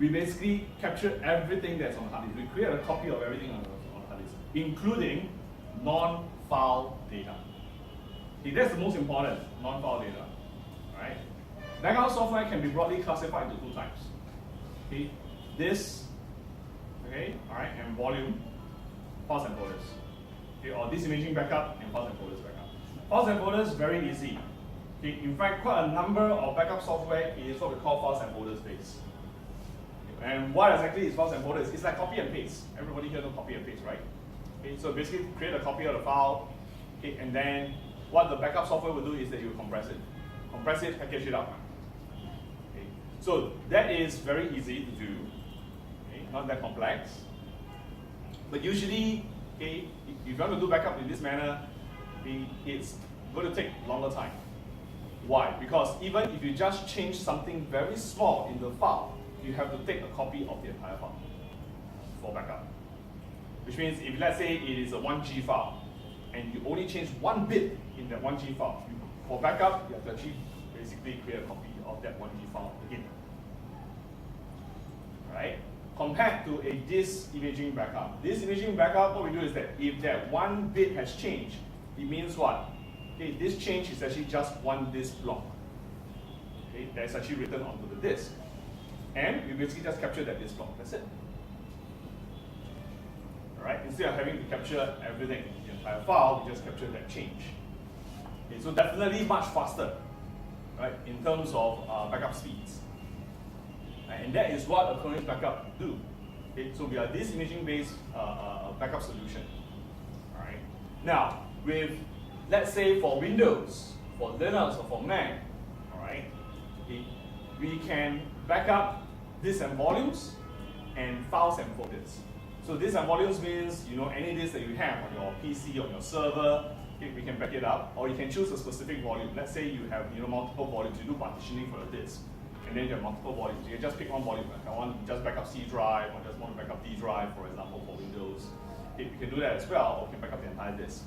we basically capture everything that's on the hard disk. We create a copy of everything on the hard disk, including non-file data. Okay, that's the most important, non-file data. Right? Backup software can be broadly classified into two types. Okay, disk, okay, all right, and volume, files and folders. Okay, or disk imaging backup and files and folders backup. Files and folders very easy. Okay, in fact, quite a number of backup software is what we call files and folders based. And what exactly is files and folders? It's like copy and paste. Everybody here knows copy and paste, right? Okay, so basically create a copy of the file, okay, and then what the backup software will do is that you will compress it, package it up. Okay, so that is very easy to do, okay, not that complex. But usually, okay, if you want to do backup in this manner, it's going to take longer time. Why? Because even if you just change something very small in the file, you have to take a copy of the entire file for backup. Which means if let's say it is a 1G file, and you only change one bit in that 1G file, for backup, you have to actually basically create a copy of that 1G file again. Right? Compared to a disk imaging backup. Disk imaging backup, what we do is that if that one bit has changed, it means what? Okay, this change is actually just one disk block. Okay, that's actually written onto the disk. And we basically just capture that disk block, that's it. Alright, instead of having to capture everything, the entire file, we just capture that change. Okay, so definitely much faster, right, in terms of backup speeds. And that is what Acronis backup do. Okay, so we are disk imaging based backup solution. Alright. Now, with let's say for Windows, for Linux, or for Mac, alright, okay, we can back up disks and volumes and files and folders. So disks and volumes means any disk that you have on your PC, on your server, okay, we can back it up, or you can choose a specific volume. Let's say you have multiple volumes, you do partitioning for the disk, and then you have multiple volumes. You can just pick one volume. Like I want to just back up C drive, or just want to back up D drive, for example, for Windows. Okay, you can do that as well, or you can back up the entire disk,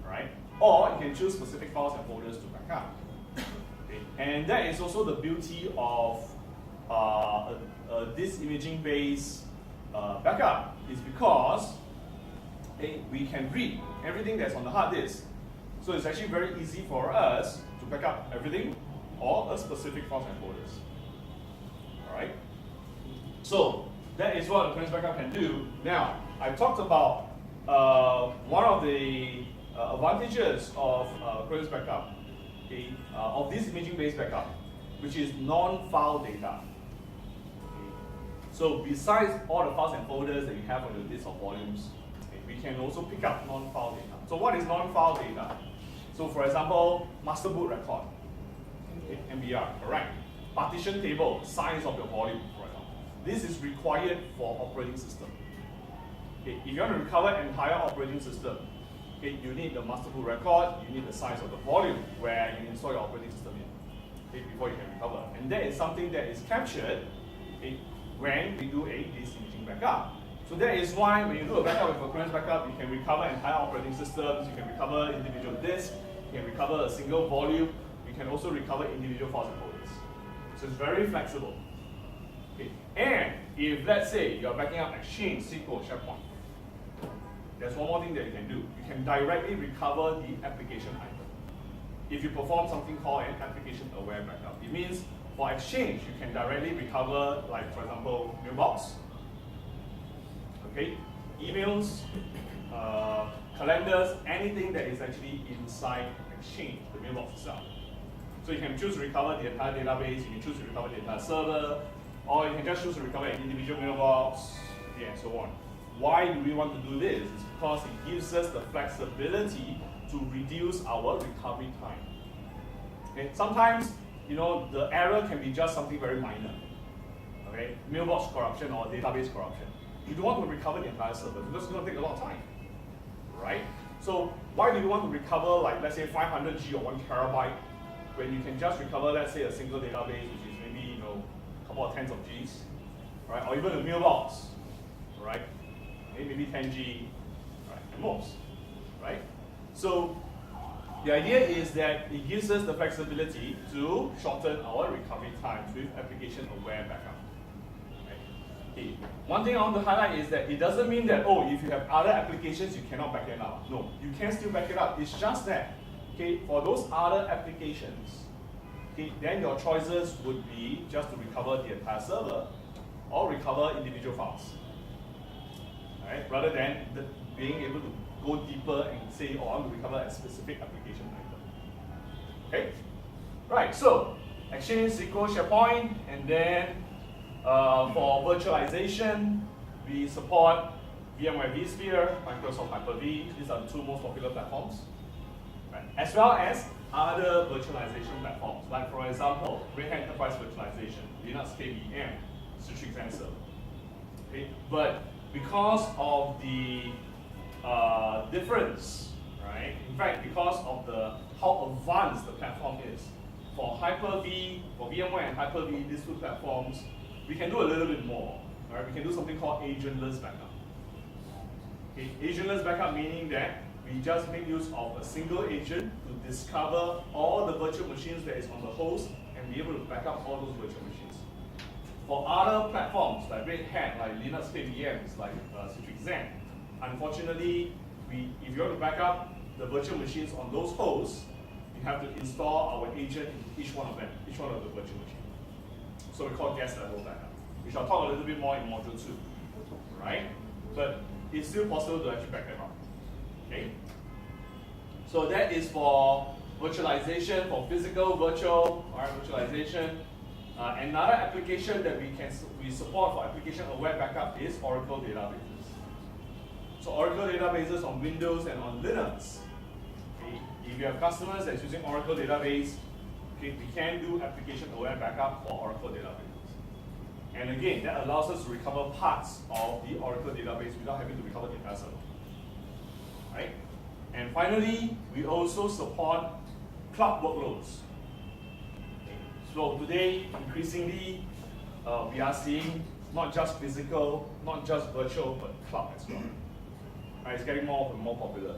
right? Or you can choose specific files and folders to back up. Okay, and that is also the beauty of disk imaging based backup, is because we can read everything that's on the hard disk. So it's actually very easy for us to back up everything or a specific files and folders. Alright? So that is what Acronis backup can do. Now, I talked about one of the advantages of Acronis backup, okay, of this imaging based backup, which is non-file data. So besides all the files and folders that you have on your disk or volumes, okay, we can also pick up non-file data. So what is non-file data? So for example, master boot record, okay, MBR, correct? Partition table, size of your volume, for example. This is required for operating system. Okay, if you want to recover entire operating system, okay, you need the master boot record, you need the size of the volume where you install your operating system in, okay, before you can recover. And that is something that is captured, okay, when we do a disk imaging backup. So that is why when you do a backup with Acronis backup, you can recover entire operating systems, you can recover individual disks, you can recover a single volume, you can also recover individual files and folders. So it's very flexible. Okay. And if let's say you're backing up Exchange, SQL, SharePoint, there's one more thing that you can do. You can directly recover the application item. If you perform something called an application aware backup, it means for Exchange, you can directly recover, like for example, mailbox, okay, emails, calendars, anything that is actually inside Exchange, the mailbox itself. So you can choose to recover the entire database, you can choose to recover the entire server, or you can just choose to recover an individual mailbox, okay, and so on. Why do we want to do this? It's because it gives us the flexibility to reduce our recovery time. Okay, sometimes the error can be just something very minor. Okay, mailbox corruption or database corruption. You don't want to recover the entire server because it's going to take a lot of time, right? So why do you want to recover, like let's say 500 G or 1 terabyte when you can just recover, let's say, a single database which is maybe a couple of tens of Gs, right? Or even a mailbox, right? Maybe 10 G, right? At most, right? So the idea is that it gives us the flexibility to shorten our recovery times with application-aware backup. Right? Okay. One thing I want to highlight is that it doesn't mean that, oh, if you have other applications, you cannot back it up. No, you can still back it up. It's just that, okay, for those other applications, okay, then your choices would be just to recover the entire server or recover individual files. Right? Rather than being able to go deeper and say, oh, I want to recover a specific application item. Okay? Right, so Exchange, SQL, SharePoint, and then for virtualization, we support VMware vSphere, Microsoft Hyper-V. These are the two most popular platforms. Right? As well as other virtualization platforms, like for example, Red Hat Enterprise Virtualization, Linux KVM, Citrix Answer. Okay? But because of the difference, right? In fact, because of how advanced the platform is, for Hyper-V, for VMware and Hyper-V, these two platforms, we can do a little bit more. Right? We can do something called agentless backup. Okay? Agentless backup meaning that we just make use of a single agent to discover all the virtual machines that is on the host and be able to back up all those virtual machines. For other platforms like Red Hat, like Linux KVMs, like Citrix Zen, unfortunately, if you want to back up the virtual machines on those hosts, you have to install our agent in each one of them, each one of the virtual machines. So we call guest level backup. We shall talk a little bit more in module 2, right? But it's still possible to actually back them up. Okay? So that is for virtualization, for physical, virtual, all right, virtualization. Another application that we support for application-aware backup is Oracle databases. So Oracle databases on Windows and on Linux. Okay? If you have customers that's using Oracle database, okay, we can do application-aware backup for Oracle databases. And again, that allows us to recover parts of the Oracle database without having to recover the entire server. Right? And finally, we also support cloud workloads. Okay. So today, increasingly, we are seeing not just physical, not just virtual, but cloud as well. Right? It's getting more and more popular.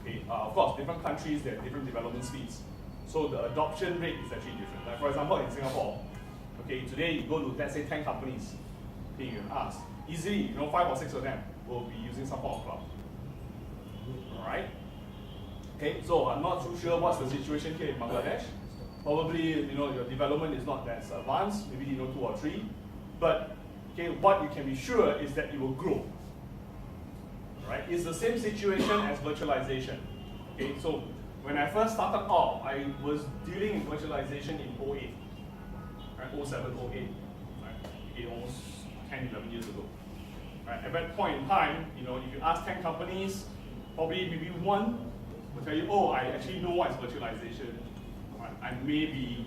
Okay. Of course, different countries, they have different development speeds. So the adoption rate is actually different. Like for example, in Singapore, okay, today you go to, let's say, 10 companies, okay, you ask, easily, 5 or 6 of them will be using some form of cloud. Alright? Okay, so I'm not too sure what's the situation here in Bangladesh. Probably, your development is not that advanced, maybe 2 or 3. But okay, what you can be sure is that it will grow. Right? It's the same situation as virtualization. Okay, so when I first started off, I was dealing in virtualization in 08. Right? 07, 08. Right? Almost 10, 11 years ago. Right? At that point in time, if you ask 10 companies, probably maybe one will tell you, oh, I actually know what is virtualization. Right? I may be,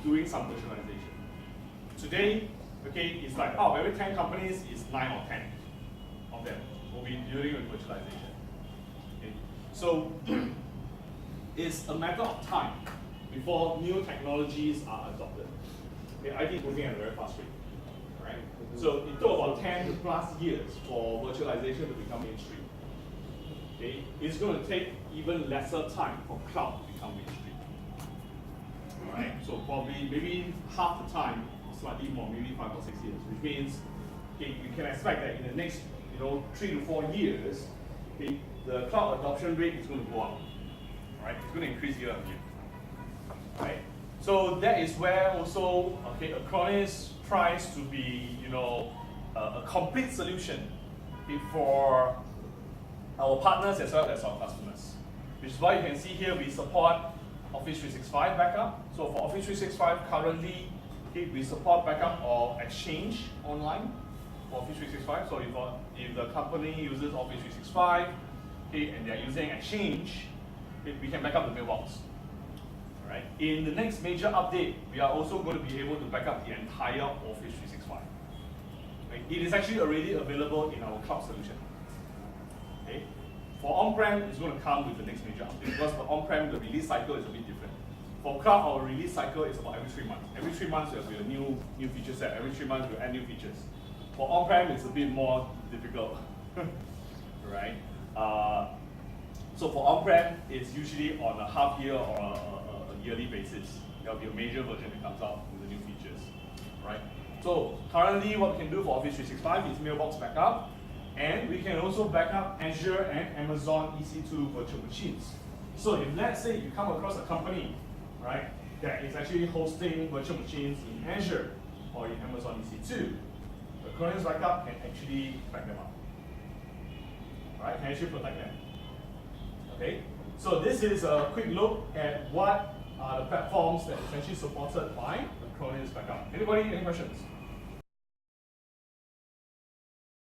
doing some virtualization. Today, okay, it's like, oh, every 10 companies is 9 or 10 of them will be dealing with virtualization. Okay? So it's a matter of time before new technologies are adopted. Okay, IT is moving at a very fast rate. Right? So it took about 10 plus years for virtualization to become mainstream. Okay? It's going to take even lesser time for cloud to become mainstream. Right? So probably maybe half the time, slightly more, maybe 5 or 6 years, which means okay, you can expect that in the next 3 to 4 years, okay, the cloud adoption rate is going to go up. Right? It's going to increase year on year. Right? So that is where also Acronis tries to be a complete solution for our partners as well as our customers. Which is why you can see here we support Office 365 backup. So for Office 365 currently, we support backup of Exchange online for Office 365. So if the company uses Office 365 and they are using Exchange, we can back up the mailbox. Right? In the next major update, we are also going to be able to back up the entire Office 365. Right? It is actually already available in our cloud solution. Okay? For on-prem, it's going to come with the next major update because for on-prem, the release cycle is a bit different. For cloud, our release cycle is about every 3 months. Every 3 months, there'll be a new feature set. Every 3 months, we'll add new features. For on-prem, it's a bit more difficult. Right? So for on-prem, it's usually on a half-year or a yearly basis. There'll be a major version that comes out with the new features. Right? So currently what we can do for Office 365 is mailbox backup, and we can also backup Azure and Amazon EC2 virtual machines. So if let's say you come across a company, right, that is actually hosting virtual machines in Azure or in Amazon EC2, Acronis backup can actually back them up. Right, can actually protect them. Okay, so this is a quick look at what are the platforms that is actually supported by Acronis backup. Anybody, any questions?